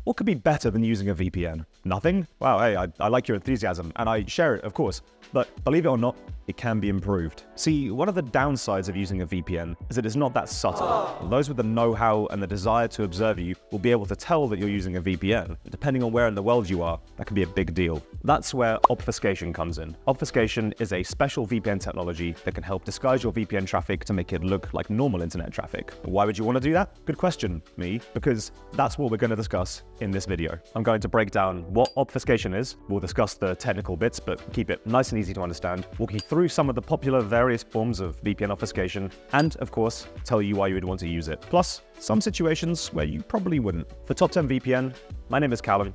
What could be better than using a VPN? Nothing? Wow, hey, I like your enthusiasm, and I share it, of course. But believe it or not, it can be improved. See, one of the downsides of using a VPN is that it's not that subtle. Those with the know-how and the desire to observe you will be able to tell that you're using a VPN. Depending on where in the world you are, that can be a big deal. That's where obfuscation comes in. Obfuscation is a special VPN technology that can help disguise your VPN traffic to make it look like normal internet traffic. Why would you want to do that? Good question, me, because that's what we're going to discuss in this video. I'm going to break down what obfuscation is. We'll discuss the technical bits, but keep it nice and easy to understand. Walk you through some of the popular various forms of VPN obfuscation, and of course, tell you why you would want to use it. Plus, some situations where you probably wouldn't. For Top 10 VPN, my name is Callum.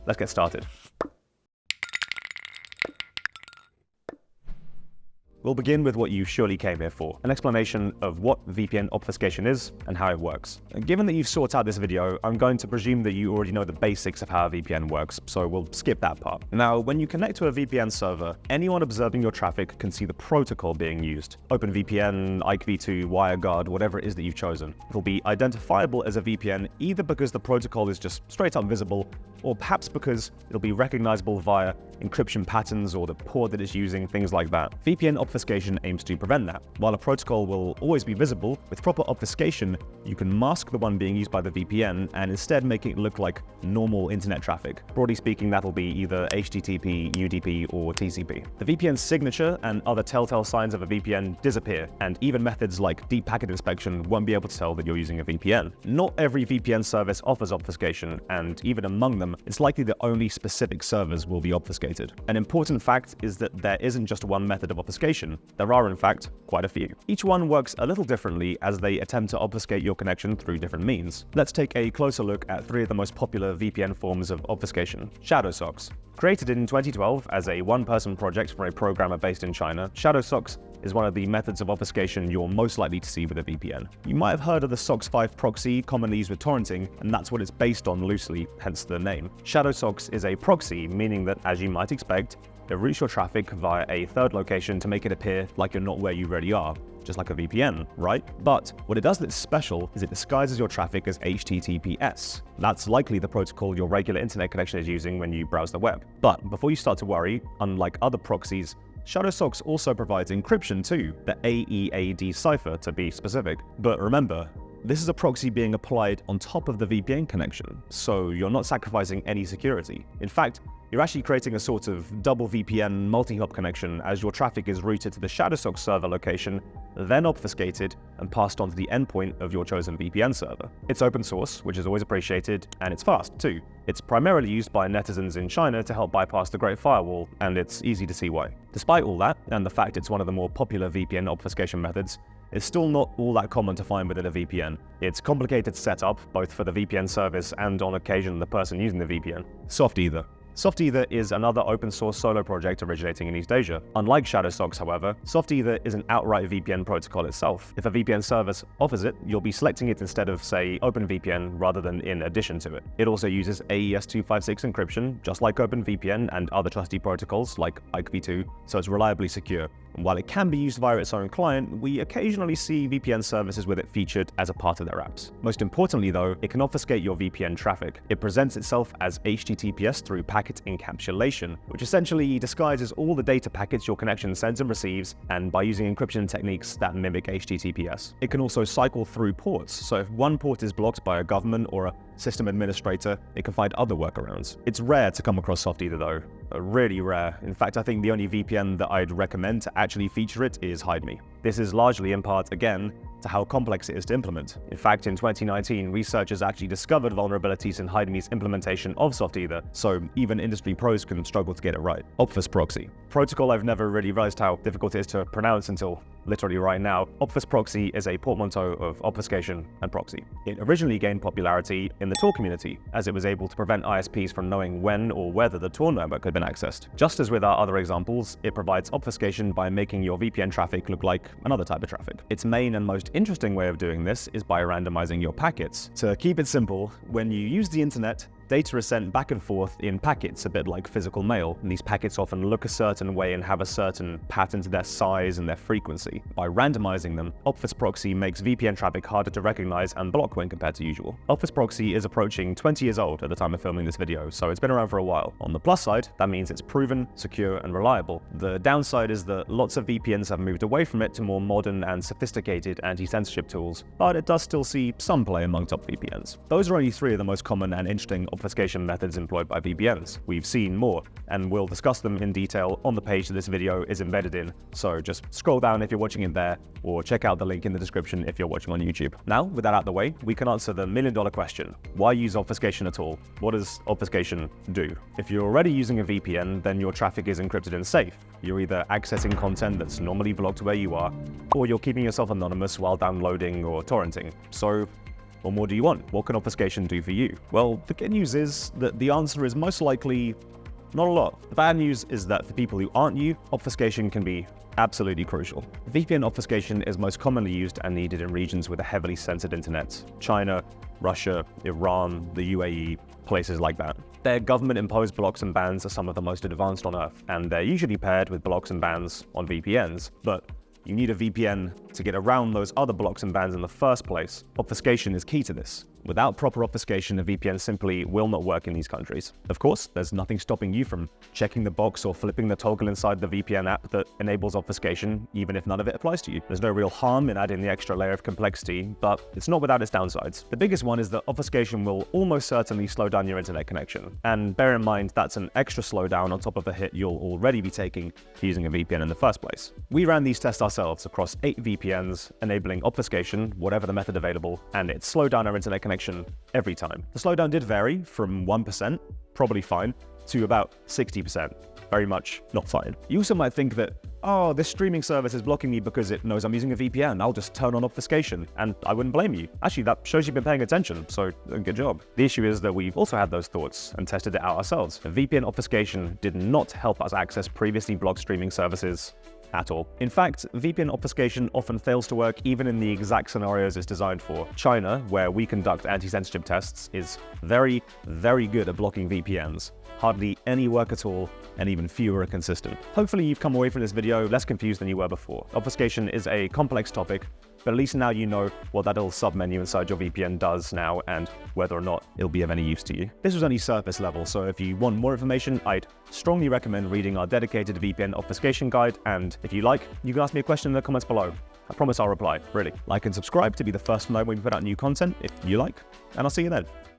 Let's get started. We'll begin with what you surely came here for, an explanation of what VPN obfuscation is and how it works. And given that you've sought out this video, I'm going to presume that you already know the basics of how a VPN works, so we'll skip that part. Now, when you connect to a VPN server, anyone observing your traffic can see the protocol being used. OpenVPN, IKEv2, WireGuard, whatever it is that you've chosen. It'll be identifiable as a VPN either because the protocol is just straight up visible, or perhaps because it'll be recognizable via encryption patterns or the port that it's using, things like that. VPN obfuscation aims to prevent that. While a protocol will always be visible, with proper obfuscation, you can mask the one being used by the VPN and instead make it look like normal internet traffic. Broadly speaking, that'll be either HTTP, UDP, or TCP. The VPN signature and other telltale signs of a VPN disappear, and even methods like deep packet inspection won't be able to tell that you're using a VPN. Not every VPN service offers obfuscation, and even among them, it's likely that only specific servers will be obfuscated. An important fact is that there isn't just one method of obfuscation. There are, in fact, quite a few. Each one works a little differently as they attempt to obfuscate your connection through different means. Let's take a closer look at three of the most popular VPN forms of obfuscation. Shadowsocks. Created in 2012 as a one-person project for a programmer based in China, Shadowsocks is one of the methods of obfuscation you're most likely to see with a VPN. You might have heard of the SOCKS 5 proxy commonly used with torrenting, and that's what it's based on loosely, hence the name. Shadowsocks is a proxy, meaning that, as you might expect, it routes your traffic via a third location to make it appear like you're not where you really are, just like a VPN, right? But what it does that's special is it disguises your traffic as HTTPS. That's likely the protocol your regular internet connection is using when you browse the web. But before you start to worry, unlike other proxies, Shadowsocks also provides encryption too, the AEAD cipher to be specific. But remember, this is a proxy being applied on top of the VPN connection, so you're not sacrificing any security. In fact, you're actually creating a sort of double VPN multi-hop connection as your traffic is routed to the Shadowsocks server location, then obfuscated and passed on to the endpoint of your chosen VPN server. It's open source, which is always appreciated, and it's fast too. It's primarily used by netizens in China to help bypass the Great Firewall, and it's easy to see why. Despite all that, and the fact it's one of the more popular VPN obfuscation methods, it's still not all that common to find within a VPN. It's complicated to set up, both for the VPN service and on occasion the person using the VPN. SoftEther. SoftEther is another open source solo project originating in East Asia. Unlike Shadowsocks, however, SoftEther is an outright VPN protocol itself. If a VPN service offers it, you'll be selecting it instead of, say, OpenVPN rather than in addition to it. It also uses AES-256 encryption, just like OpenVPN and other trusty protocols like IKEv2, so it's reliably secure. And while it can be used via its own client, we occasionally see VPN services with it featured as a part of their apps. Most importantly though, it can obfuscate your VPN traffic. It presents itself as HTTPS through packet encapsulation, which essentially disguises all the data packets your connection sends and receives, and by using encryption techniques that mimic HTTPS. It can also cycle through ports, so if one port is blocked by a government or a system administrator, it can find other workarounds. It's rare to come across SoftEther though. Really rare. In fact, I think the only VPN that I'd recommend to actually feature it is HideMe. This is largely in part, again, to how complex it is to implement. In fact, in 2019, researchers actually discovered vulnerabilities in HideMe's implementation of SoftEther, so even industry pros can struggle to get it right. Obfusproxy. Protocol I've never really realized how difficult it is to pronounce until literally right now. Obfusproxy is a portmanteau of obfuscation and proxy. It originally gained popularity in the Tor community, as it was able to prevent ISPs from knowing when or whether the Tor network had been accessed. Just as with our other examples, it provides obfuscation by making your VPN traffic look like another type of traffic. Its main and most interesting way of doing this is by randomizing your packets. To keep it simple, when you use the internet, Data is sent back and forth in packets, a bit like physical mail, and these packets often look a certain way and have a certain pattern to their size and their frequency. By randomizing them, Obfusproxy makes VPN traffic harder to recognize and block when compared to usual. Obfusproxy is approaching 20 years old at the time of filming this video, so it's been around for a while. On the plus side, that means it's proven, secure, and reliable. The downside is that lots of VPNs have moved away from it to more modern and sophisticated anti-censorship tools, but it does still see some play among top VPNs. Those are only 3 of the most common and interesting obfuscation methods employed by VPNs. We've seen more, and we'll discuss them in detail on the page that this video is embedded in, so just scroll down if you're watching it there, or check out the link in the description if you're watching on YouTube. Now, with that out of the way, we can answer the million-dollar question. Why use obfuscation at all? What does obfuscation do? If you're already using a VPN, then your traffic is encrypted and safe. You're either accessing content that's normally blocked where you are, or you're keeping yourself anonymous while downloading or torrenting. So, what more do you want? What can obfuscation do for you? Well, the good news is that the answer is most likely not a lot. The bad news is that for people who aren't you, obfuscation can be absolutely crucial. VPN obfuscation is most commonly used and needed in regions with a heavily censored internet. China, Russia, Iran, the UAE, places like that. Their government-imposed blocks and bans are some of the most advanced on Earth, and they're usually paired with blocks and bans on VPNs. But you need a VPN to get around those other blocks and bans in the first place. Obfuscation is key to this. Without proper obfuscation, a VPN simply will not work in these countries. Of course, there's nothing stopping you from checking the box or flipping the toggle inside the VPN app that enables obfuscation, even if none of it applies to you. There's no real harm in adding the extra layer of complexity, but it's not without its downsides. The biggest one is that obfuscation will almost certainly slow down your internet connection. And bear in mind, that's an extra slowdown on top of the hit you'll already be taking using a VPN in the first place. We ran these tests ourselves across 8 VPNs, enabling obfuscation, whatever the method available, and it slowed down our internet connection every time. The slowdown did vary from 1%, probably fine, to about 60%, very much not fine. You also might think that, oh, this streaming service is blocking me because it knows I'm using a VPN, I'll just turn on obfuscation, and I wouldn't blame you. Actually, that shows you've been paying attention, so good job. The issue is that we've also had those thoughts and tested it out ourselves. VPN obfuscation did not help us access previously blocked streaming services at all. In fact, VPN obfuscation often fails to work even in the exact scenarios it's designed for. China, where we conduct anti-censorship tests, is very, very good at blocking VPNs. Hardly any work at all, and even fewer are consistent. Hopefully you've come away from this video less confused than you were before. Obfuscation is a complex topic, but at least now you know what that little submenu inside your VPN does now and whether or not it'll be of any use to you. This was only surface level, so if you want more information, I'd strongly recommend reading our dedicated VPN obfuscation guide, and if you like, you can ask me a question in the comments below. I promise I'll reply, really. Like and subscribe to be the first to know when we put out new content if you like, and I'll see you then.